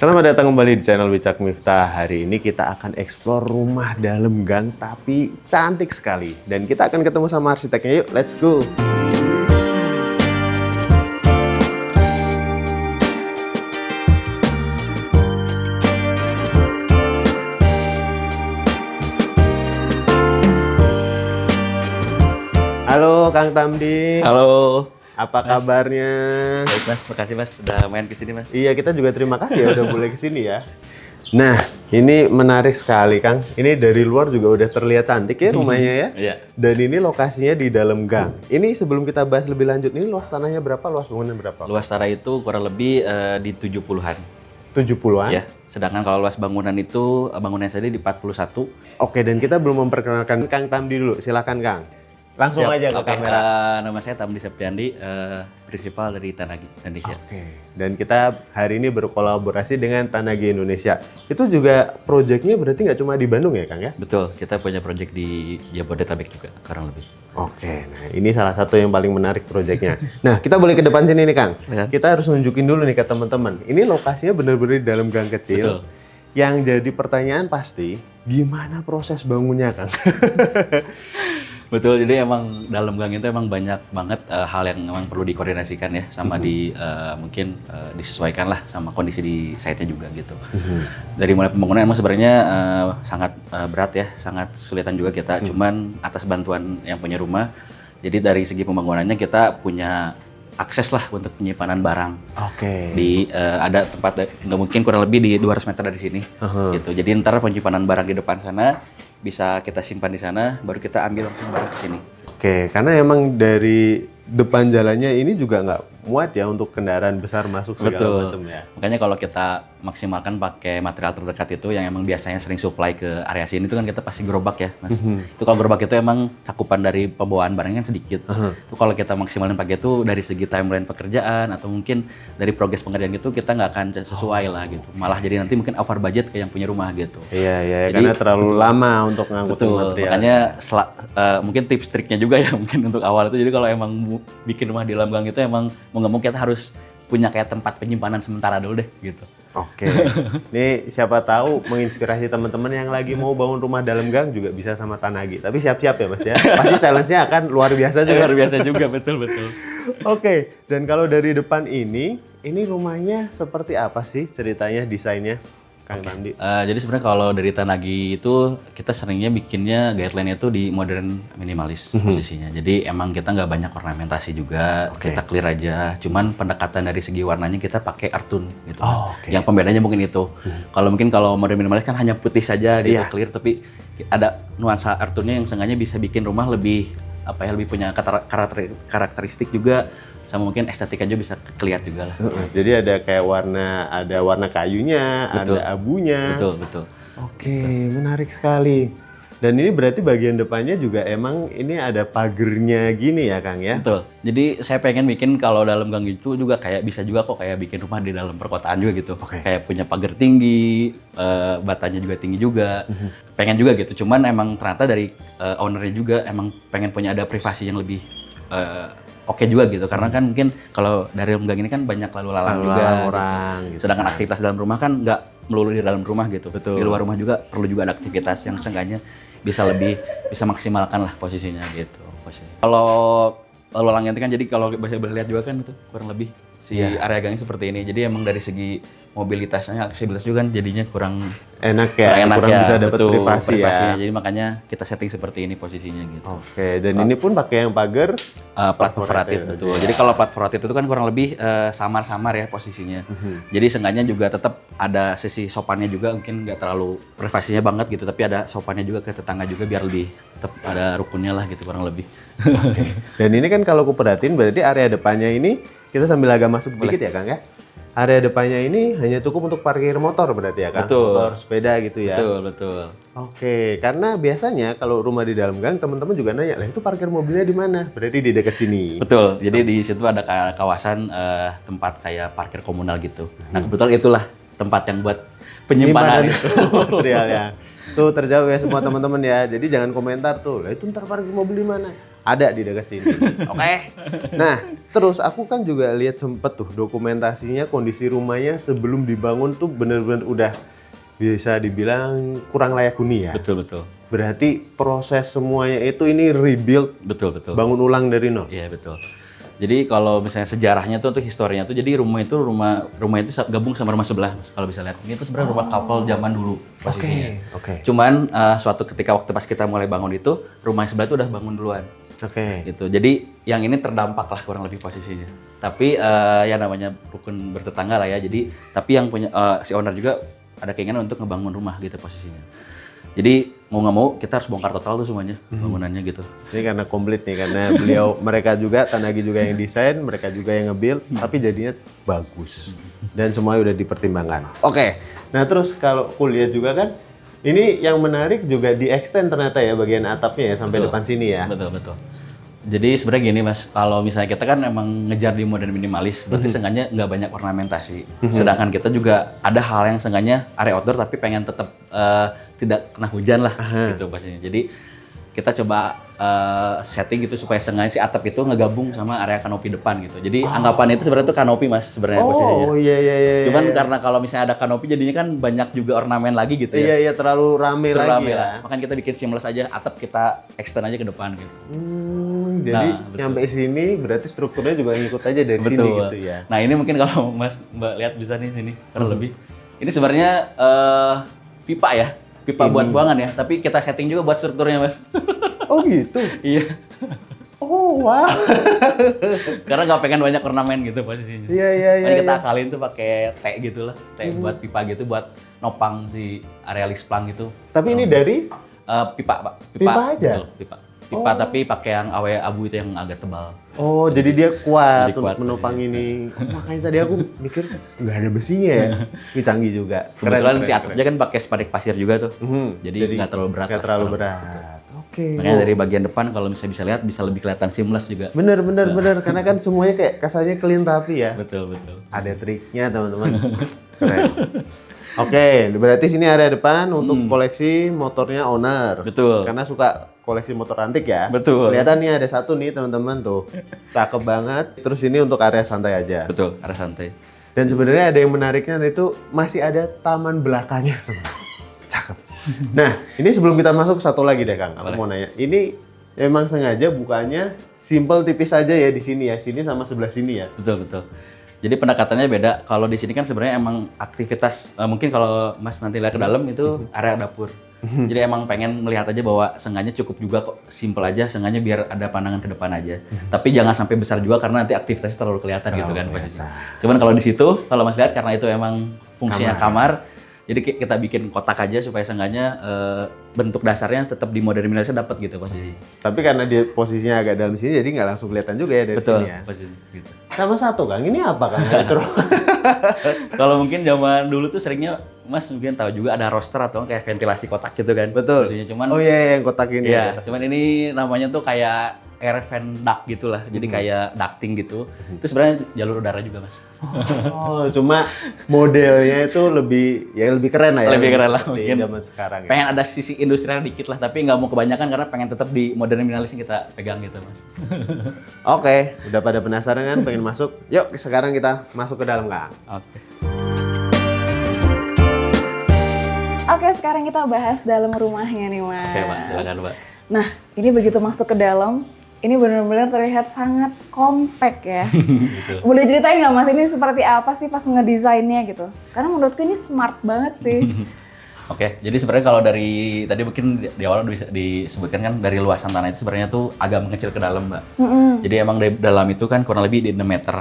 Selamat datang kembali di channel Wicak Miftah. Hari ini kita akan explore rumah dalam gang tapi cantik sekali. Dan kita akan ketemu sama arsiteknya. Yuk, let's go! Halo Kang Tamdi. Halo. Apa kabarnya? Baik Mas, makasih Mas sudah main ke sini Mas. Iya, kita juga terima kasih ya udah boleh kesini ya. Nah, ini menarik sekali Kang. Ini dari luar juga udah terlihat cantik ya rumahnya ya. Iya. Dan ini lokasinya di dalam gang. Ini sebelum kita bahas lebih lanjut, ini luas tanahnya berapa? Luas bangunan berapa? Luas tanah itu kurang lebih di 70-an. 70-an? Ya. Sedangkan kalau luas bangunan itu bangunan saya di 41. Oke, dan kita belum memperkenalkan Kang Tamdi dulu. Silakan Kang. Langsung Siap. aja ke Oke, kamera. nama saya Tamdi Septiandi, prinsipal dari Tanagi Indonesia. Oke, dan kita hari ini berkolaborasi dengan Tanagi Indonesia. Itu juga proyeknya berarti nggak cuma di Bandung ya Kang ya? Betul, kita punya proyek di Jabodetabek juga, kurang lebih. Oke, nah ini salah satu yang paling menarik proyeknya. Nah, kita boleh ke depan sini nih Kang. Ya. Kita harus nunjukin dulu nih ke teman-teman. Ini lokasinya benar-benar di dalam gang kecil. Betul. Yang jadi pertanyaan pasti, gimana proses bangunnya Kang? Betul, jadi emang dalam gang itu emang banyak banget hal yang memang perlu dikoordinasikan ya, sama mungkin disesuaikan lah sama kondisi di site-nya juga gitu. Dari mulai pembangunan emang sebenarnya sangat berat ya, sangat kesulitan juga kita, cuman atas bantuan yang punya rumah, jadi dari segi pembangunannya kita punya akses lah untuk penyimpanan barang. Oke. Ada tempat nggak mungkin kurang lebih di 200 meter dari sini, gitu. Jadi ntar penyimpanan barang di depan sana bisa kita simpan di sana, baru kita ambil langsung barang ke sini. Oke, karena emang dari depan jalannya ini juga nggak muat ya untuk kendaraan besar masuk segala macam ya. Makanya kalau kita maksimalkan pakai material terdekat itu yang emang biasanya sering supply ke area sini itu kan kita pasti gerobak ya, Mas. Itu kalau gerobak itu emang cakupan dari pembawaan barangnya kan sedikit. Itu kalau kita maksimalin pakai itu dari segi timeline pekerjaan atau mungkin dari progres pengerjaan gitu kita nggak akan sesuai lah gitu. Malah jadi nanti mungkin over budget ke yang punya rumah gitu. Iya, jadi, karena terlalu lama untuk ngangkutin material. Makanya mungkin tips triknya juga ya mungkin untuk awal itu. Jadi kalau emang bikin rumah di dalam gang itu emang mau nggak mau kita harus punya kayak tempat penyimpanan sementara dulu deh gitu. Oke, ini siapa tahu menginspirasi teman-teman yang lagi mau bangun rumah dalam gang juga bisa sama Tanagi. Tapi siap-siap ya Mas ya, pasti challenge-nya akan luar biasa juga. Luar biasa juga, betul. Oke, dan kalau dari depan ini rumahnya seperti apa sih ceritanya, desainnya? Kang Tamdi. Jadi sebenarnya kalau dari Tanagi itu kita seringnya bikinnya guideline-nya itu di modern minimalis posisinya. Jadi emang kita nggak banyak ornamentasi juga, kita clear aja. Cuman pendekatan dari segi warnanya kita pakai earth tone gitu. Yang pembedanya mungkin itu. Kalau modern minimalis kan hanya putih saja gitu, clear. Tapi ada nuansa earth tone-nya yang seenggaknya bisa bikin rumah lebih lebih punya karakteristik juga. Sama mungkin estetika juga bisa kelihatan juga lah. Jadi ada kayak warna kayunya, ada abunya. Betul. Oke, menarik sekali. Dan ini berarti bagian depannya juga emang ini ada pagernya gini ya Kang ya? Betul. Jadi saya pengen bikin kalau dalam gang itu juga kayak bisa juga kok kayak bikin rumah di dalam perkotaan juga gitu. Kayak punya pagar tinggi, batanya juga tinggi juga. Pengen juga gitu. Cuman emang ternyata dari ownernya juga emang pengen punya ada privasi yang lebih oke juga gitu, karena kan mungkin kalau dari gang ini kan banyak lalu lalang juga orang gitu. Sedangkan aktivitas dalam rumah kan nggak melulu di dalam rumah gitu. Di luar rumah juga perlu juga ada aktivitas yang seenggaknya bisa maksimalkan lah posisinya gitu. Kalau lalu lalang itu kan jadi kalau bisa lihat juga kan itu kurang lebih area gangnya seperti ini. Jadi emang dari segi mobilitasnya, aksesibilitas juga kan jadinya kurang enak ya, kurang bisa dapat privasi ya. Jadi makanya kita setting seperti ini posisinya gitu. Oke, dan ini pun pakai yang pagar plat favoratif, betul. Jadi kalau plat favoratif itu kan kurang lebih samar-samar ya posisinya. Jadi seenggaknya juga tetap ada sisi sopannya juga, mungkin nggak terlalu privasinya banget gitu, tapi ada sopannya juga ke tetangga juga biar lebih tetap ada rukunnya lah gitu kurang lebih. Dan ini kan kalau aku perhatiin berarti area depannya ini kita sambil agak masuk dikit ya Kang ya. Area depannya ini hanya cukup untuk parkir motor berarti ya Kang? Betul. Motor, sepeda gitu ya? Betul. Oke, karena biasanya kalau rumah di dalam gang teman-teman juga nanya, lah itu parkir mobilnya di mana? Berarti di dekat sini. Betul, jadi di situ ada kawasan tempat kayak parkir komunal gitu. Nah kebetulan itulah tempat yang buat penyimpanan materialnya. Tuh terjawab ya semua teman-teman ya. Jadi jangan komentar tuh, lah itu ntar parkir mobil di mana? ada di dekat sini. Oke. Nah, terus aku kan juga lihat sempet tuh dokumentasinya kondisi rumahnya sebelum dibangun tuh bener-bener udah bisa dibilang kurang layak huni ya. Betul. Berarti proses semuanya itu ini rebuild, Betul. bangun ulang dari nol. Iya, betul. Jadi kalau misalnya sejarahnya tuh untuk historinya tuh, jadi rumah itu gabung sama rumah sebelah, Mas, kalau bisa lihat. Ini tuh sebenarnya rumah couple zaman dulu posisinya. Oke. Cuman suatu ketika waktu pas kita mulai bangun itu, rumah sebelah itu udah bangun duluan. Oke. Gitu. Jadi yang ini terdampak lah kurang lebih posisinya. Tapi ya namanya rukun bertetangga lah ya. Jadi tapi yang punya si owner juga ada keinginan untuk ngebangun rumah gitu posisinya. Jadi mau nggak mau kita harus bongkar total tuh semuanya bangunannya gitu. Ini karena komplit nih, karena mereka juga, Tanagi juga yang desain, mereka juga yang nge-build, tapi jadinya bagus. Dan semuanya udah dipertimbangkan. Oke. Nah terus kalau kuliah juga kan, ini yang menarik juga di extend ternyata ya bagian atapnya ya sampai depan sini ya. Betul. Jadi sebenarnya gini Mas, kalau misalnya kita kan emang ngejar di modern minimalis, berarti seenggaknya nggak banyak ornamentasi. Sedangkan kita juga ada hal yang seenggaknya area outdoor tapi pengen tetap tidak kena hujan lah gitu pastinya. Jadi kita coba setting gitu supaya seenggaknya si atap itu ngegabung sama area kanopi depan gitu. Jadi anggapan itu sebenarnya itu kanopi Mas sebenarnya posisinya. Oh iya. Cuman karena kalau misalnya ada kanopi jadinya kan banyak juga ornamen lagi gitu ya. Iya, terlalu rame lagi ya. Lah. Makanya kita bikin seamless aja, atap kita extend aja ke depan gitu. Jadi nyampe sini berarti strukturnya juga ngikut aja dari sini gitu ya. Nah ini mungkin kalau Mbak lihat bisa nih sini kurang lebih. Ini sebenarnya pipa ya, pipa buat buangan ya. Tapi kita setting juga buat strukturnya Mas. Oh gitu? Iya. Oh wow. Karena nggak pengen banyak ornamen gitu posisinya. Iya. Makanya kita akalin tuh pakai T gitu lah, T buat pipa gitu buat nopang si area lisplang gitu. Tapi ini dari pipa Pak. Pipa aja? Betul, pipa. Pipa tapi pakai yang awe abu itu yang agak tebal. Oh, jadi dia kuat Jadi untuk kuat menopang ini. Makanya tadi aku mikir nggak ada besinya ya. Ini canggih juga. Kebetulan si atapnya kan pakai spadik pasir juga tuh. Jadi nggak terlalu berat. Nggak terlalu berat. Oke. Makanya dari bagian depan kalau misalnya bisa lihat bisa lebih kelihatan seamless juga. Bener. Karena kan semuanya kayak kasarnya clean rapi ya. Betul. Ada triknya teman-teman. Keren. Oke, berarti sini area depan untuk koleksi motornya owner. Betul. Karena suka koleksi motor antik ya. Betul. Kelihatan nih ada satu nih teman-teman tuh. Cakep banget. Terus ini untuk area santai aja. Betul, area santai. Dan sebenarnya ada yang menariknya itu masih ada taman belakangnya. Cakep. Nah, ini sebelum kita masuk satu lagi deh Kang. Aku mau nanya. Ini emang sengaja bukanya simple tipis aja ya di sini ya. Sini sama sebelah sini ya. Betul. Jadi pendekatannya beda. Kalau di sini kan sebenarnya emang aktivitas mungkin kalau Mas nanti lihat ke dalam itu area dapur. Jadi emang pengen melihat aja bahwa seenggaknya cukup juga kok, simple aja, seenggaknya biar ada pandangan ke depan aja. Tapi jangan sampai besar juga karena nanti aktivitasnya terlalu kelihatan gitu kan posisinya. Cuman kalau di situ, kalau Mas lihat karena itu emang fungsinya kamar, jadi kita bikin kotak aja supaya seenggaknya bentuk dasarnya tetap di modern minimalisnya dapat gitu posisi. Tapi karena dia posisinya agak dalam sini, jadi nggak langsung kelihatan juga ya dari sini ya. Posisi gitu. Sama satu Kang, ini apa Kang? Kalau mungkin zaman dulu tuh seringnya Mas mungkin tahu juga ada roster atau kayak ventilasi kotak gitu kan. Betul. Posisinya. Cuman Oh iya, yang kotak ini. Iya, cuman ini namanya tuh kayak air vent duct gitulah. Jadi kayak ducting gitu. Itu sebenarnya jalur udara juga, Mas. Oh, cuma modelnya itu lebih keren lah ya. Lebih keren lah seperti mungkin. zaman sekarang ya. Pengen ada sisi industrial dikit lah, tapi nggak mau kebanyakan karena pengen tetap di modern minimalis yang kita pegang gitu, Mas. Oke, udah pada penasaran kan pengen masuk? Yuk, sekarang kita masuk ke dalam Kang. Oke. Oke, sekarang kita bahas dalam rumahnya nih, Mas. Oke, Pak. Silakan, Pak. Nah, ini begitu masuk ke dalam, ini benar-benar terlihat sangat compact ya. Boleh ceritain nggak, Mas, ini seperti apa sih pas ngedesainnya gitu? Karena menurutku ini smart banget sih. Oke, jadi sebenarnya kalau dari tadi mungkin di awal bisa disebutkan kan dari luasan tanah itu sebenarnya tuh agak mengecil ke dalam, Mbak. Jadi emang dari dalam itu kan kurang lebih di 6 meter.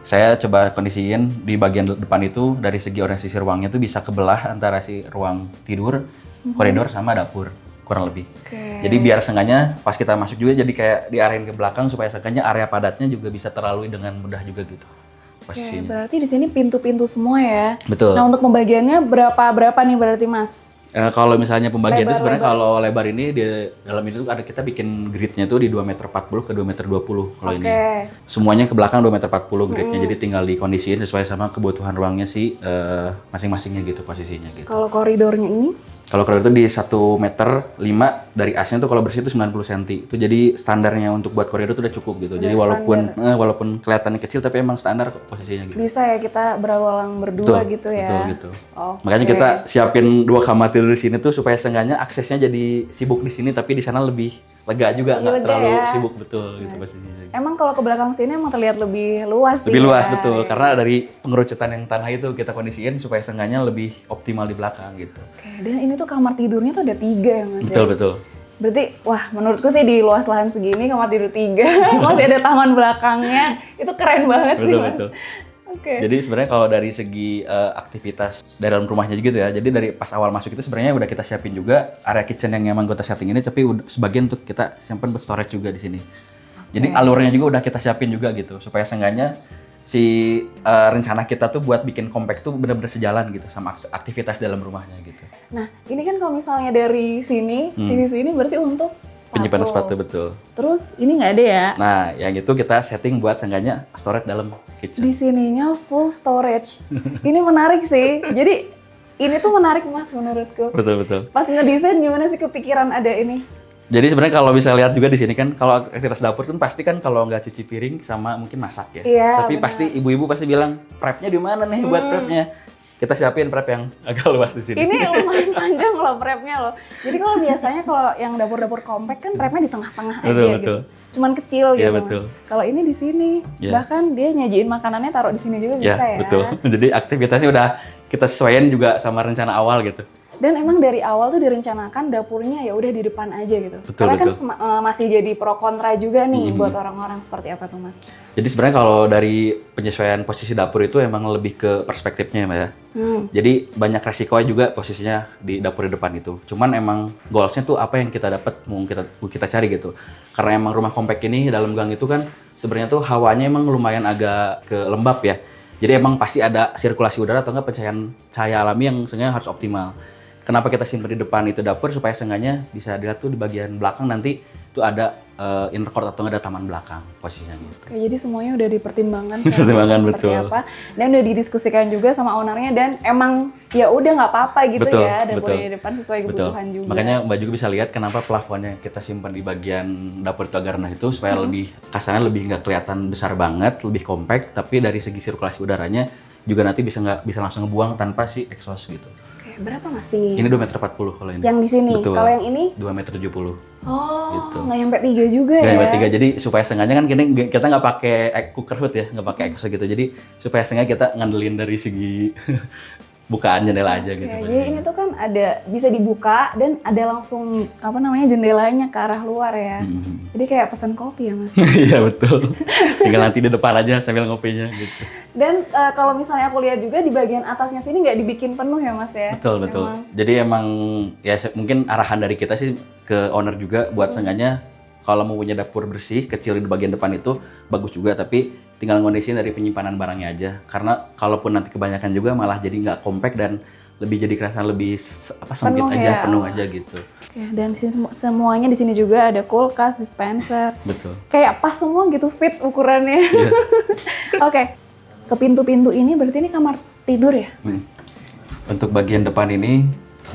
Saya coba kondisiin di bagian depan itu dari segi orientasi ruangnya tuh bisa kebelah antara si ruang tidur, koridor sama dapur kurang lebih. Jadi biar seenggaknya pas kita masuk juga jadi kayak diarahin ke belakang supaya seenggaknya area padatnya juga bisa terlalui dengan mudah juga gitu posisinya. Berarti di sini pintu-pintu semua ya. Betul. Nah, untuk pembagiannya berapa nih berarti, Mas? Kalau misalnya pembagian itu sebenarnya Lebar. kalau lebar ini di dalam itu ada kita bikin gridnya tuh di 2,40 meter ke 2,20 meter kalau ini. Semuanya ke belakang 2,40 meter gridnya, jadi tinggal dikondisiin sesuai sama kebutuhan ruangnya si masing-masingnya gitu posisinya gitu. Kalau koridornya ini? Kalau koridor itu di 1,5 meter dari asnya tuh kalau bersih itu 90 cm. Itu jadi standarnya untuk buat koridor itu udah cukup gitu. Jadi walaupun kelihatannya kecil tapi emang standar kok posisinya gitu. Bisa ya kita berlalang berdua gitu ya. Betul gitu. Oke. Makanya kita siapin 2 kamar tidur di sini tuh supaya seenggaknya aksesnya jadi sibuk di sini tapi di sana lebih lega juga, nggak terlalu sibuk betul gitu posisinya. Emang kalau ke belakang sini emang terlihat lebih luas sih. Lebih luas ya? betul, karena dari pengerucutan yang tanah itu kita kondisiin supaya seenggaknya lebih optimal di belakang gitu. Oke, dan ini tuh kamar tidurnya tuh ada 3 ya Mas Betul ya? betul. Berarti, wah menurutku sih di luas lahan segini kamar tidur 3, masih ada taman belakangnya, itu keren banget sih Betul Mas. betul. Oke. Jadi sebenarnya kalau dari segi aktivitas dari dalam rumahnya gitu ya, jadi dari pas awal masuk itu sebenarnya udah kita siapin juga area kitchen yang emang kita setting ini, tapi sebagian untuk kita simpan buat storage juga di sini. Jadi alurnya juga udah kita siapin juga gitu, supaya seenggaknya si rencana kita tuh buat bikin compact tuh bener-bener sejalan gitu sama aktivitas dalam rumahnya gitu. Nah, ini kan kalau misalnya dari sini, sisi sini berarti untuk Penyimpanan sepatu betul. Terus ini nggak ada ya? Nah, yang itu kita setting buat seenggaknya storage dalam kitchen. Di sininya full storage. Ini menarik sih. Jadi ini tuh menarik Mas menurutku. Betul betul. Pas ngedesain gimana sih kepikiran ada ini? Jadi sebenarnya kalau bisa lihat juga di sini kan, kalau aktivitas dapur kan pasti kan kalau nggak cuci piring sama mungkin masak ya. Iya, Tapi benar. pasti ibu-ibu pasti bilang prepnya di mana nih buat prepnya. Kita siapin prep yang agak luas di sini. Ini lumayan panjang loh prepnya loh. Jadi kalau biasanya kalau yang dapur-dapur kompak kan prepnya di tengah-tengah aja Betul, gitu. betul. Cuman kecil Iya, gitu. Mas. betul. Kalau ini di sini, Iya. bahkan dia nyajiin makanannya taruh di sini juga bisa ya. Betul. Jadi aktivitasnya udah kita sesuaiin juga sama rencana awal gitu. Dan emang dari awal tuh direncanakan dapurnya ya udah di depan aja gitu. Betul, Karena betul. kan masih jadi pro kontra juga nih buat orang-orang seperti apa tuh Mas? Jadi sebenarnya kalau dari penyesuaian posisi dapur itu emang lebih ke perspektifnya Mbak ya. Jadi banyak resiko juga posisinya di dapur di depan itu. Cuman emang goalsnya tuh apa yang kita dapat mau kita cari gitu. Karena emang rumah kompak ini dalam gang itu kan sebenarnya tuh hawanya emang lumayan agak ke lembab ya. Jadi emang pasti ada sirkulasi udara atau enggak pencahayaan cahaya alami yang seenggaknya harus optimal. Kenapa kita simpan di depan itu dapur supaya seenggaknya bisa dilihat tuh di bagian belakang nanti tuh ada inner court atau nggak ada taman belakang posisinya gitu. Oke, jadi semuanya udah dipertimbangkan Dipertimbangkan, seperti betul. apa dan udah didiskusikan juga sama ownernya dan emang ya udah nggak apa-apa gitu Betul, ya dapurnya betul. di depan sesuai Betul. kebutuhan juga. Makanya Mbak juga bisa lihat kenapa plafonnya kita simpan di bagian dapur itu agar rendah itu supaya lebih kasarnya lebih nggak kelihatan besar banget, lebih compact, tapi dari segi sirkulasi udaranya juga nanti bisa langsung ngebuang tanpa si exhaust gitu. Oke, berapa Mas tingginya? Ini 2,40 meter kalau ini. Yang di sini. Betul. Kalau yang ini? 2,70 meter. Oh, Gitu. nggak nyampe 3 juga Nggak ya? nyampe 3, jadi supaya seenggaknya kan kita nggak pakai cooker hood ya, nggak pakai exhaust gitu. Jadi supaya seenggaknya kita ngandelin dari segi bukaan jendela aja gitu. Oke, jadi ini tuh kan ada bisa dibuka dan ada langsung apa namanya jendelanya ke arah luar ya. Jadi kayak pesan kopi ya Mas. Iya betul. Tinggal nanti di depan aja sambil ngopinya gitu. Dan kalau misalnya aku lihat juga di bagian atasnya sini nggak dibikin penuh ya Mas ya? Betul betul. Emang. Jadi emang ya mungkin arahan dari kita sih ke owner juga buat seenggaknya kalau mau punya dapur bersih kecil di bagian depan itu bagus juga, tapi tinggal ngondisiin dari penyimpanan barangnya aja. Karena kalaupun nanti kebanyakan juga malah jadi nggak compact dan lebih jadi kerasa lebih sempit Penuh aja, ya. penuh aja gitu. Oke, dan di sini semuanya di sini juga ada kulkas, dispenser. Betul. Kayak pas semua gitu fit ukurannya. Iya. Oke. Ke pintu-pintu ini berarti ini kamar tidur ya, Mas? Untuk bagian depan ini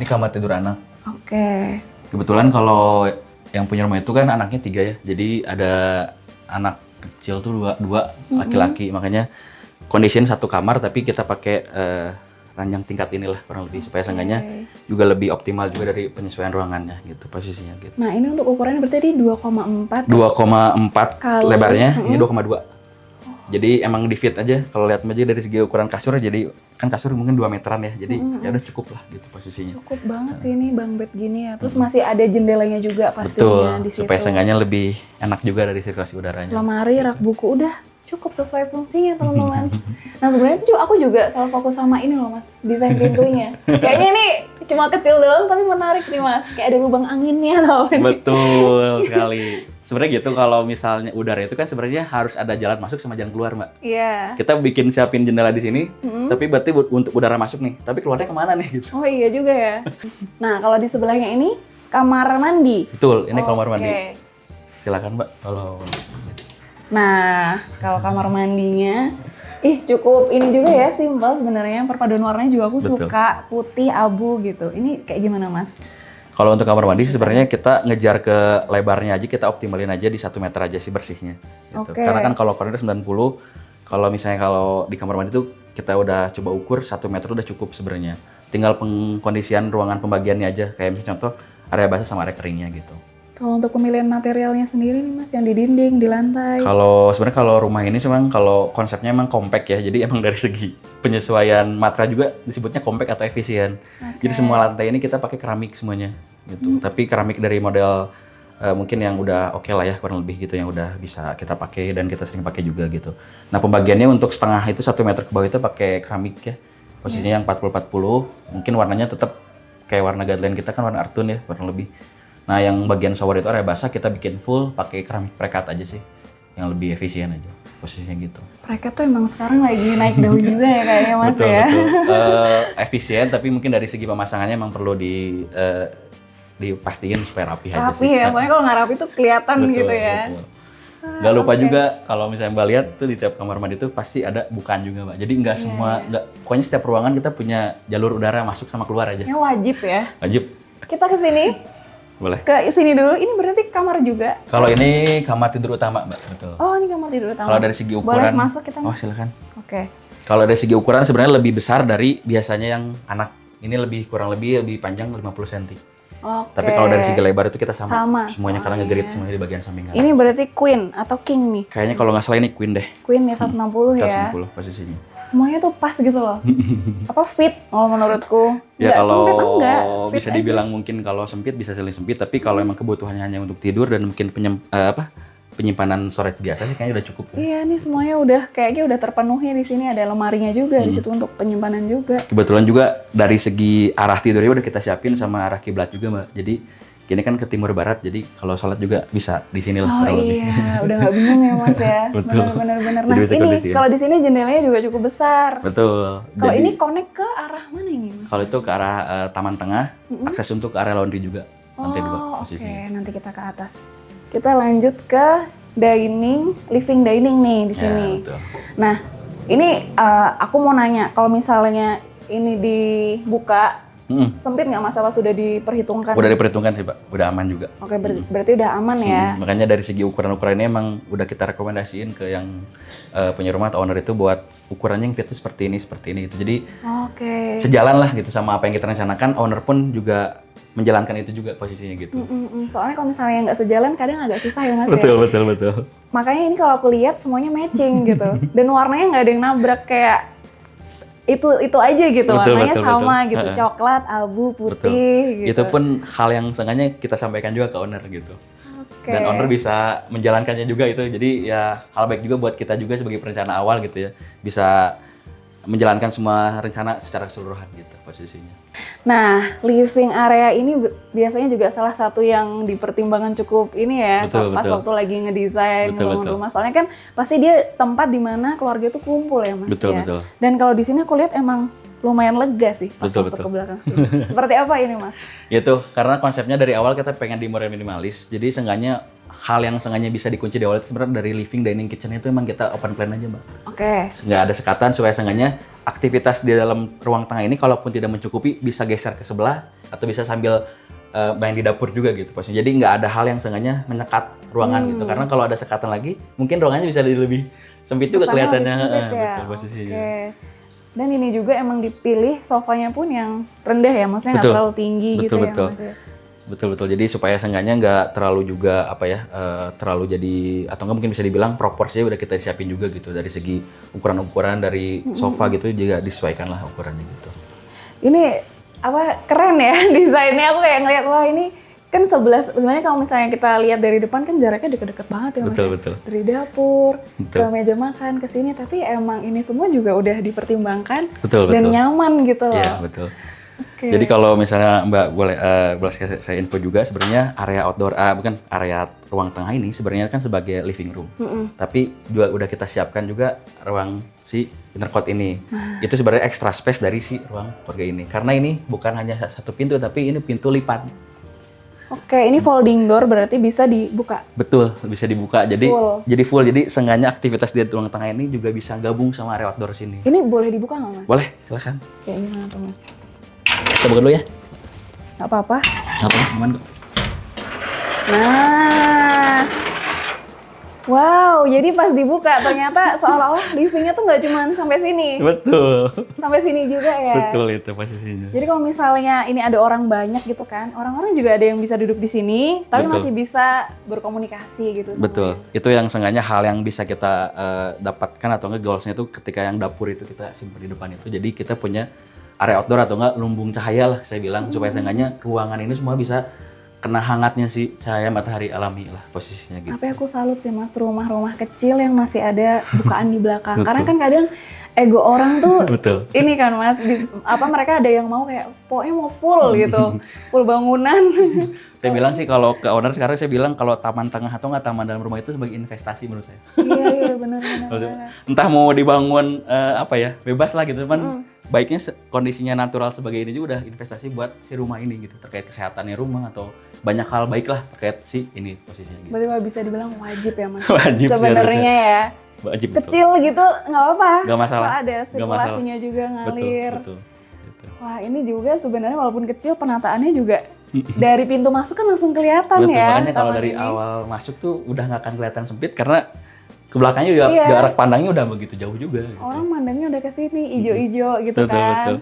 kamar tidur anak. Oke. Kebetulan kalau yang punya rumah itu kan anaknya 3 ya. Jadi ada anak kecil tuh dua laki-laki. Makanya kondisiin satu kamar tapi kita pakai ranjang tingkat inilah kurang lebih supaya seenggaknya juga lebih optimal juga dari penyesuaian ruangannya gitu posisinya gitu. Nah, ini untuk ukurannya berarti di 2,4. 2,4 Kali- lebarnya, ini 2,2. Jadi emang di fit aja kalau lihat aja dari segi ukuran kasurnya, jadi kan kasur mungkin 2 meteran ya. Jadi ya udah cukup lah gitu posisinya. Cukup banget sih ini bang bed gini ya. Terus masih ada jendelanya juga pastinya Betul, di situ. supaya seenggaknya lebih enak juga dari sirkulasi udaranya. Lemari, rak buku udah cukup sesuai fungsinya teman-teman. Nah sebenarnya tuh aku juga selalu fokus sama ini loh Mas, desain pintunya. Kayaknya ini cuma kecil doang tapi menarik nih Mas. Kayak ada lubang anginnya tau. Betul sekali. Sebenarnya gitu kalau misalnya udara itu kan sebenarnya harus ada jalan masuk sama jalan keluar Mbak. Iya. Kita bikin siapin jendela di sini, tapi berarti untuk udara masuk nih. Tapi keluarnya kemana nih gitu? Oh iya juga ya. Nah kalau di sebelahnya ini kamar mandi. Betul, ini kamar Oke. mandi. Silakan Mbak kalau Nah kalau kamar mandinya Ih, cukup ini juga ya, simpel sebenarnya. Perpaduan warnanya juga aku Betul. suka, putih, abu gitu. Ini kayak gimana, Mas? Kalau untuk kamar mandi sebenarnya kita ngejar ke lebarnya aja, kita optimalin aja di 1 meter aja sih bersihnya. Gitu. Oke. Karena kan kalau koridor 90, kalau misalnya kalau di kamar mandi itu kita udah coba ukur 1 meter udah cukup sebenarnya. Tinggal pengkondisian ruangan pembagiannya aja, kayak misalnya contoh area basah sama area keringnya gitu. Kalau untuk pemilihan materialnya sendiri nih Mas, yang di dinding, di lantai. Kalau sebenarnya kalau rumah ini memang kalau konsepnya emang compact ya, jadi emang dari segi penyesuaian material juga disebutnya compact atau efisien. Jadi semua lantai ini kita pakai keramik semuanya gitu. Tapi keramik dari model mungkin yang udah oke lah ya kurang lebih gitu, yang udah bisa kita pakai dan kita sering pakai juga gitu. Nah pembagiannya untuk setengah itu 1 meter ke bawah itu pakai keramik ya, posisinya yang 40-40, mungkin warnanya tetap kayak warna guideline kita kan warna earth tone ya kurang lebih. Nah yang bagian shower itu area basah kita bikin full pakai keramik prekat aja sih, yang lebih efisien aja posisinya gitu. Prekat tuh emang sekarang lagi naik daun juga ya kayaknya Mas Betul, ya. betul. Efisien tapi mungkin dari segi pemasangannya emang perlu dipastiin supaya rapi aja Rapi sih. ya, soalnya kalau nggak rapi tuh kelihatan Betul, gitu ya. betul. Gak lupa juga kalau misalnya Mbak lihat tuh di tiap kamar mandi tuh pasti ada bukaan juga Mbak. Jadi nggak semua, nggak, pokoknya setiap ruangan kita punya jalur udara masuk sama keluar aja. Ini wajib ya. Wajib. Kita ke sini, Boleh. ke sini dulu. Ini berarti kamar juga. Kalau ini kamar tidur utama Mbak, betul. Oh, ini kamar tidur utama. Kalau dari segi ukuran, Boleh masuk kita oh Mas? silakan. Oke. Kalau dari segi ukuran sebenarnya lebih besar dari biasanya yang anak. Ini kurang lebih panjang 50 cm. Oke. Tapi kalau dari segi lebar itu kita sama. Sama, Semuanya karena ngegerit semuanya di bagian samping kanan. Ini berarti queen atau king nih? Kayaknya kalau nggak salah ini queen deh. Queen ya 160 ya. 160 posisinya. Semuanya tuh pas gitu loh. Apa fit? Oh menurutku. Ya Nggak kalau sempit enggak. Fit bisa aja. dibilang mungkin kalau sempit bisa saling sempit, tapi kalau emang kebutuhannya hanya untuk tidur dan mungkin penyimpanan storage biasa sih kayaknya udah cukup. Iya nih semuanya kayaknya udah terpenuhi di sini, ada lemarinya juga di situ untuk penyimpanan juga. Kebetulan juga dari segi arah tidurnya udah kita siapin sama arah kiblat juga Mbak. Jadi gini kan ke timur barat, jadi kalau sholat juga bisa di sini lah. Oh kurang lebih. iya, udah nggak bingung ya Mas ya. Betul. Bener-bener. Jadi Nah bisa ini kondisiin. kalau di sini jendelanya juga cukup besar. Betul. Kalau Jadi, ini connect ke arah mana ini Mas? kalau itu ke arah taman tengah, akses untuk ke area laundry juga. Lantai 2 Oh oke, posisinya. nanti kita ke atas. Kita lanjut ke dining, living dining nih di Ya, sini. betul. Nah, ini aku mau nanya, kalau misalnya ini dibuka, sempit nggak Mas? Apa sudah diperhitungkan? Udah diperhitungkan sih Pak, udah aman juga. Oke, berarti udah aman ya. Makanya dari segi ukuran-ukuran ini emang udah kita rekomendasiin ke yang punya rumah atau owner itu buat ukurannya yang fit tuh seperti ini gitu. Jadi Oke. sejalan lah gitu sama apa yang kita rencanakan, owner pun juga menjalankan itu juga posisinya gitu. Soalnya kalau misalnya nggak sejalan kadang agak susah ya Mas ya. Betul. Makanya ini kalau aku lihat semuanya matching gitu. Dan warnanya nggak ada yang nabrak, kayak itu aja gitu. Betul, Warnanya betul, sama betul. gitu, coklat, abu, Betul. putih gitu. Itu pun hal yang sengaja kita sampaikan juga ke owner gitu. Oke. Dan owner bisa menjalankannya juga itu. Jadi ya hal baik juga buat kita juga sebagai perencana awal gitu ya. Bisa menjalankan semua rencana secara keseluruhan gitu posisinya. Nah, living area ini biasanya juga salah satu yang dipertimbangkan cukup ini ya, Betul, pas betul. waktu lagi ngedesain Betul, ngebangun betul. rumah. Soalnya kan pasti dia tempat di mana keluarga tuh kumpul ya Mas Betul, ya. betul. Dan kalau di sini aku lihat emang lumayan lega sih pas Betul, masuk betul. ke belakang sini. Seperti apa ini Mas? Itu karena konsepnya dari awal kita pengen di model minimalis. Jadi seenggaknya hal yang seenggaknya bisa dikunci di awal itu sebenarnya dari living, dining, kitchen itu emang kita open plan aja Mbak. Oke. Nggak ada sekatan supaya seenggaknya aktivitas di dalam ruang tengah ini kalaupun tidak mencukupi bisa geser ke sebelah atau bisa sambil main di dapur juga gitu posisinya. Jadi nggak ada hal yang seenggaknya menyekat ruangan gitu. Karena kalau ada sekatan lagi mungkin ruangannya bisa lebih sempit juga Kesannya kelihatannya. lebih sempit ya? Betul posisinya. Oke. Dan ini juga emang dipilih sofanya pun yang rendah ya, maksudnya nggak Betul. terlalu tinggi gitu Betul. ya Mas ya. Betul. Jadi supaya seenggaknya nggak terlalu juga terlalu jadi atau nggak mungkin bisa dibilang proporsinya udah kita siapin juga gitu dari segi ukuran-ukuran dari sofa gitu juga disesuaikan lah ukurannya gitu. Ini keren ya desainnya, aku kayak ngeliat wah ini kan sebenarnya kalau misalnya kita lihat dari depan kan jaraknya deket-deket banget ya Mas. Betul, ya. betul. Dari dapur Betul. ke meja makan ke sini, tapi emang ini semua juga udah dipertimbangkan Betul, dan betul. nyaman gitu loh. Iya betul. Oke. Jadi kalau misalnya Mbak boleh saya info juga sebenarnya area outdoor bukan area ruang tengah ini sebenarnya kan sebagai living room. Tapi juga udah kita siapkan juga ruang si intercot ini. Itu sebenarnya extra space dari si ruang keluarga ini. Karena ini bukan hanya satu pintu tapi ini pintu lipat. Oke, ini folding door berarti bisa dibuka. Betul, bisa dibuka. Jadi Full. jadi full. Jadi seenggaknya aktivitas di ruang tengah ini juga bisa gabung sama area outdoor sini. Ini boleh dibuka nggak, Mas? Boleh, silakan. Kayak gimana tuh, Mas? Kita buka dulu ya. Nggak apa-apa. Apa? Aman kok. Nah, wow, jadi pas dibuka ternyata seolah-olah livingnya tuh nggak cuma sampai sini, Betul. sampai sini juga ya. Betul itu posisinya. Jadi kalau misalnya ini ada orang banyak gitu kan, orang-orang juga ada yang bisa duduk di sini, tapi Betul. masih bisa berkomunikasi gitu. sama Betul. Itu yang seenggaknya hal yang bisa kita dapatkan atau enggak goalsnya itu ketika yang dapur itu kita simpan di depan itu. Jadi kita punya area outdoor atau enggak lumbung cahaya lah saya bilang supaya seenggaknya ruangan ini semua bisa kena hangatnya si cahaya matahari alami lah posisinya gitu. Tapi aku salut sih Mas, rumah-rumah kecil yang masih ada bukaan di belakang. Betul. Karena kan kadang ego orang tuh Betul. ini kan Mas, mereka ada yang mau kayak pokoknya mau full gitu, full bangunan. Saya bilang sih kalau ke owner sekarang saya bilang kalau taman tengah atau nggak taman dalam rumah itu sebagai investasi menurut saya. Iya benar. Entah mau dibangun apa ya bebas lah gitu, cuman baiknya kondisinya natural sebagai ini juga udah investasi buat si rumah ini gitu terkait kesehatannya rumah atau banyak hal baik lah terkait si ini posisinya gitu. Berarti kalau bisa dibilang wajib ya Mas. Wajib sih sebenarnya ya. Wajib betul. Kecil gitu nggak apa-apa. Nggak masalah. Soalnya ada Nggak masalah. sirkulasinya juga ngalir. Betul. Gitu. Wah ini juga sebenarnya walaupun kecil penataannya juga dari pintu masuk kan langsung kelihatan Betul, ya. makanya kalau taman dari ini. awal masuk tuh udah nggak akan kelihatan sempit karena ke belakangnya juga Iya. jarak pandangnya udah begitu jauh juga. Gitu. Orang mandangnya udah ke sini ijo-ijo gitu Betul, kan. betul.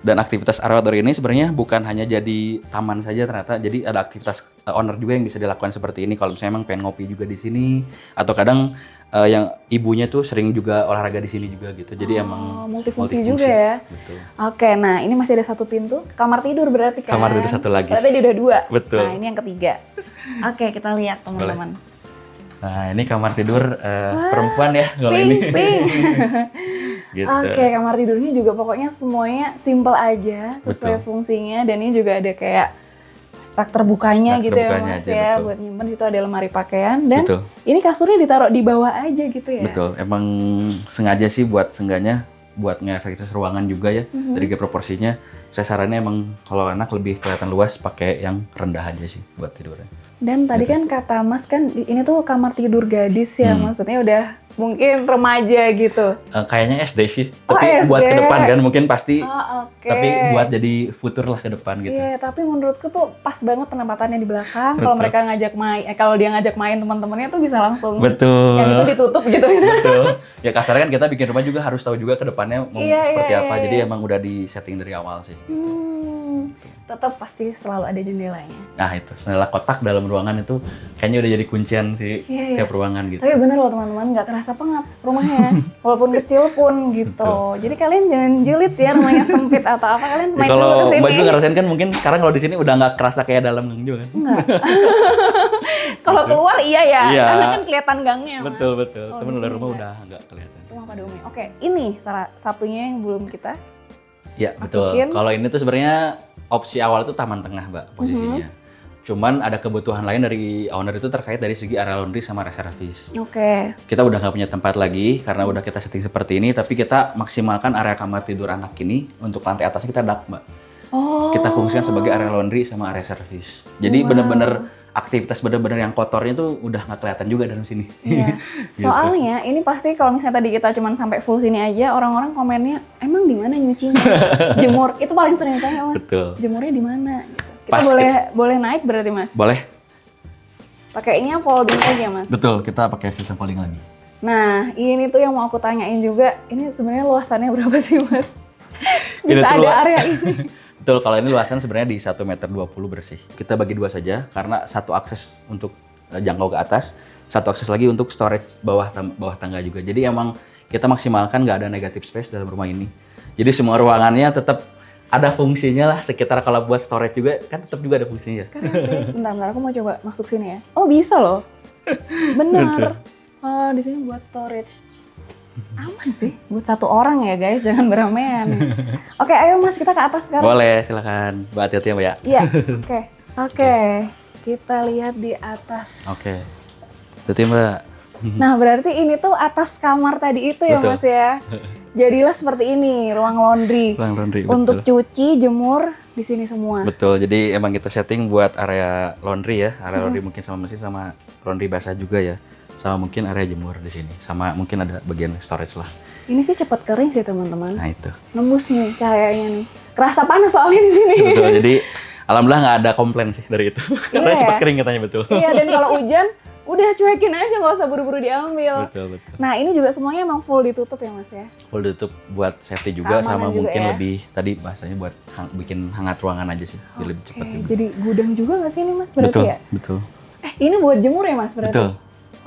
Dan aktivitas area outdoor ini sebenarnya bukan hanya jadi taman saja ternyata, jadi ada aktivitas owner juga yang bisa dilakukan seperti ini. Kalau misalnya emang pengen ngopi juga di sini, atau kadang yang ibunya tuh sering juga olahraga di sini juga gitu. Jadi emang multifungsi juga ya. Betul. Oke, nah ini masih ada satu pintu, kamar tidur berarti kan? Kamar tidur satu lagi. Berarti udah dua. Betul. Nah ini yang ketiga. Oke, kita lihat teman-teman. Nah ini kamar tidur perempuan ya kalau ini. Pink. Gitu. Oke, kamar tidurnya juga pokoknya semuanya simple aja, sesuai Betul. fungsinya. Dan ini juga ada kayak rak terbukanya Rak gitu ya terbukanya Mas aja, ya, betul. buat nyimpen. Situ ada lemari pakaian dan Betul. ini kasurnya ditaruh di bawah aja gitu ya. Betul, emang sengaja sih buat sengganya buat nge-efektif ruangan juga ya dari segi proporsinya. Saya sarannya emang kalau anak lebih kelihatan luas pakai yang rendah aja sih buat tidurnya. Dan tadi kan kata Mas kan ini tuh kamar tidur gadis ya, maksudnya udah mungkin remaja gitu. Kayaknya SD sih, Oh, tapi buat SD. ke depan kan mungkin pasti. Oh, oke. Tapi buat jadi futur lah ke depan gitu. Iya, tapi menurutku tuh pas banget penempatannya di belakang. Kalau mereka ngajak main, kalau dia ngajak main teman-temannya tuh bisa langsung. Betul. Yang itu ditutup gitu bisa. Betul. Ya kasarnya kan kita bikin rumah juga harus tahu juga ke depannya mau Iya, seperti iya, apa. iya. Jadi emang udah di setting dari awal sih. Tetap pasti selalu ada jendelanya. Nah itu, jendela kotak dalam ruangan itu kayaknya udah jadi kuncian sih Iya, iya. tiap ruangan gitu. Tapi bener loh teman-teman, nggak kerasa pengap rumahnya. Walaupun kecil pun gitu. Jadi kalian jangan julid ya rumahnya sempit atau apa. Kalian main dulu Kalau ke Mbak sini. juga ngerasain kan mungkin sekarang kalau di sini udah nggak kerasa kayak dalam gang juga kan? Enggak. Kalau keluar iya ya, Iya. karena kan kelihatan gangnya. Mas. Betul betul. Kalau Cuman di udah sini rumah nggak. udah nggak kelihatan. Rumah pada umumnya. Oke, ini salah satunya yang belum kita. Ya betul. Masukin. Kalau ini tuh sebenarnya opsi awal itu taman tengah Mbak posisinya. Cuman ada kebutuhan lain dari owner itu terkait dari segi area laundry sama reservis. Oke. Kita udah nggak punya tempat lagi karena udah kita setting seperti ini, tapi kita maksimalkan area kamar tidur anak ini untuk lantai atasnya kita dak Mbak. Oh. Kita fungsikan sebagai area laundry sama area service. Jadi bener-bener aktivitas bener-bener yang kotornya tuh udah nggak kelihatan juga dalam sini. Iya. Gitu. Soalnya ini pasti kalau misalnya tadi kita cuma sampai full sini aja, orang-orang komennya emang di mana nyucinya? Jemur. Itu paling sering tanya Mas. Betul. Jemurnya di mana? Gitu. Kita Pas boleh naik berarti Mas. Boleh? Pakainya folding aja Mas. Betul, kita pakai sistem folding lagi. Nah, ini tuh yang mau aku tanyain juga. Ini sebenarnya luasannya berapa sih Mas? Ini Bisa tuh ada area ini. Betul, kalau ini luasan sebenarnya di 1,20 meter bersih. Kita bagi dua saja karena satu akses untuk jangkau ke atas, satu akses lagi untuk storage bawah tangga juga. Jadi emang kita maksimalkan nggak ada negative space dalam rumah ini. Jadi semua ruangannya tetap ada fungsinya lah, sekitar kalau buat storage juga kan tetap juga ada fungsinya. Keren sih. Bentar, aku mau coba masuk sini ya. Oh, bisa loh. Benar. Oh, di sini buat storage. Aman sih, buat satu orang ya guys, jangan beramean. Oke, ayo Mas, kita ke atas sekarang. Boleh, silakan. Mbak hati-hati ya Mbak ya. Iya, oke. Kita lihat di atas. Oke. Berarti Mbak. Nah, berarti ini tuh atas kamar tadi itu ya Betul. Mas ya. jadilah seperti ini, ruang laundry. Ruang laundry, Untuk betul. cuci, jemur di sini semua. Betul, jadi emang kita setting buat area laundry ya, area laundry mungkin sama mesin sama laundry basah juga ya, sama mungkin area jemur di sini, sama mungkin ada bagian storage lah. Ini sih cepat kering sih teman-teman. Nah itu. Nembus nih cahayanya nih. Kerasa panas soalnya di sini. Betul, jadi alhamdulillah nggak ada komplain sih dari itu, karena Iya. cepat kering katanya betul. Iya, dan kalau hujan udah cuekin aja, nggak usah buru-buru diambil. Betul, betul. Nah ini juga semuanya emang full ditutup ya Mas ya? Full tutup buat safety juga, Keamanan sama juga mungkin ya. lebih tadi bahasanya buat bikin hangat ruangan aja sih, biar lebih cepat Oke, juga. jadi gudang juga nggak sih ini Mas berarti Betul, ya? betul, Ini buat jemur ya Mas berarti? betul.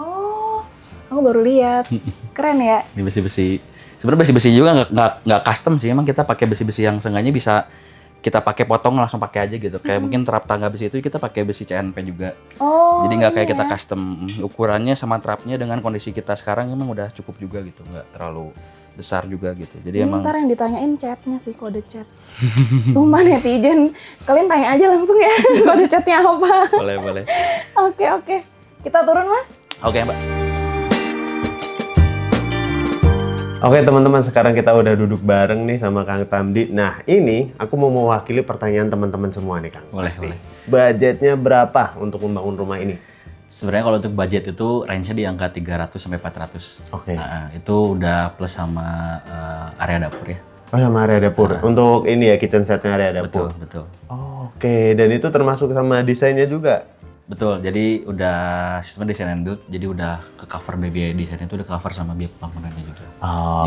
Oh, aku baru lihat. Keren ya? Ini besi-besi. Sebenarnya besi-besi juga nggak custom sih, emang kita pakai besi-besi yang seenggaknya bisa kita pakai potong langsung pakai aja gitu. Kayak mungkin trap tangga besi itu kita pakai besi CNP juga. Oh, Jadi nggak kayak iya kita ya. custom. Ukurannya sama trapnya dengan kondisi kita sekarang emang udah cukup juga gitu, nggak terlalu besar juga gitu. Jadi Ini emang ntar yang ditanyain chatnya sih, kode chat. Sumpah netizen, kalian tanya aja langsung ya kode chatnya apa. boleh. Oke. Kita turun Mas? Oke Mbak. Oke teman-teman, sekarang kita udah duduk bareng nih sama Kang Tamdi. Nah ini aku mau mewakili pertanyaan teman-teman semua nih Kang. Boleh, Pasti. boleh. Budgetnya berapa untuk membangun rumah ini? Sebenarnya kalau untuk budget itu range-nya di angka 300 sampai 400. Oke. Nah, itu udah plus sama area dapur ya. Oh sama area dapur. Untuk ini ya kitchen setnya area dapur. Betul. Oke, dan itu termasuk sama desainnya juga? Betul, jadi udah sistemnya design and build, jadi udah ke cover biaya desainnya itu udah cover sama biaya pembangunannya juga.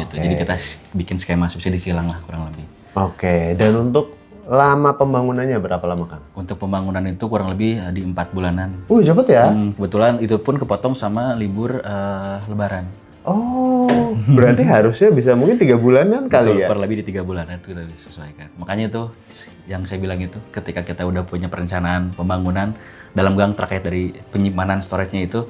Gitu. Jadi kita bikin skema subsidi silang lah kurang lebih. Oke, dan untuk lama pembangunannya berapa lama Kang? Untuk pembangunan itu kurang lebih di 4 bulanan. Cepet ya? Kebetulan itu pun kepotong sama libur Lebaran. Oh, berarti harusnya bisa mungkin 3 bulanan kali Betul, ya? per lebih di 3 bulanan itu kita bisa sesuaikan. Makanya itu yang saya bilang itu ketika kita udah punya perencanaan pembangunan dalam gang terkait dari penyimpanan storage-nya itu,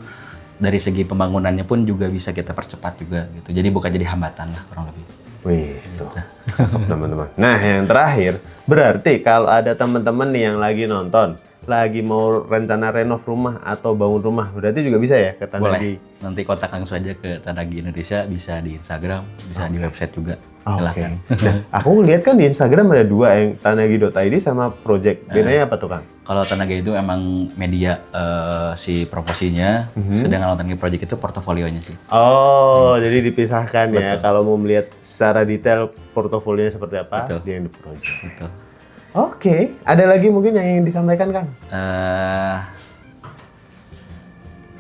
dari segi pembangunannya pun juga bisa kita percepat juga gitu. Jadi bukan jadi hambatan lah kurang lebih. Wih, tuh. Cakep, teman-teman. Nah, yang terakhir, berarti kalau ada teman-teman nih yang lagi nonton, lagi mau rencana renov rumah atau bangun rumah, berarti juga bisa ya ke Tanagi? Boleh. Nanti kontak langsung aja ke Tanagi Indonesia, bisa di Instagram, bisa di website juga. Oke. Silahkan. Nah, aku lihat kan di Instagram ada 2 yang tanagi.id sama project. Bedanya apa tuh, Kang? Kalau Tanagi itu emang media si proposinya, sedangkan Tanagi Project itu portofolionya sih. Oh, jadi dipisahkan ya. Betul. Kalau mau melihat secara detail portofolionya seperti apa, Betul. dia yang di project. Betul. Oke, ada lagi mungkin yang ingin disampaikan, Kang?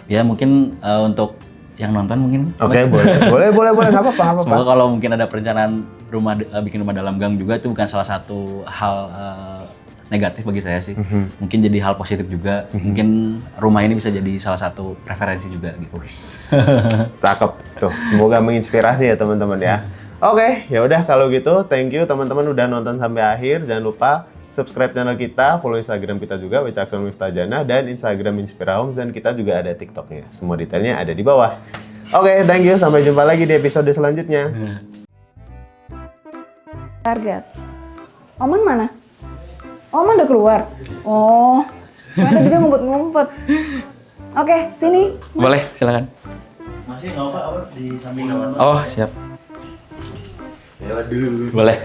Ya mungkin untuk yang nonton mungkin. Oke, boleh, nggak apa-apa, nggak apa-apa. Semoga kalau mungkin ada perencanaan rumah bikin rumah dalam gang juga itu bukan salah satu hal negatif bagi saya sih. Mungkin jadi hal positif juga. Mungkin rumah ini bisa jadi salah satu preferensi juga gitu. Cakep tuh. Semoga menginspirasi ya teman-teman ya. Oke, ya udah kalau gitu, thank you teman-teman udah nonton sampai akhir. Jangan lupa subscribe channel kita, follow Instagram kita juga Wicakson Wistajana dan Instagram Inspira Homes, dan kita juga ada TikToknya. Semua detailnya ada di bawah. Oke, thank you. Sampai jumpa lagi di episode selanjutnya. Target. Oman mana? Oman udah keluar. Oh, mana tadi dia ngumpet-ngumpet. Oke, sini. Boleh, silakan. Masih nggak apa-apa di samping kamar. Oh, siap. Lewat dulu. Boleh.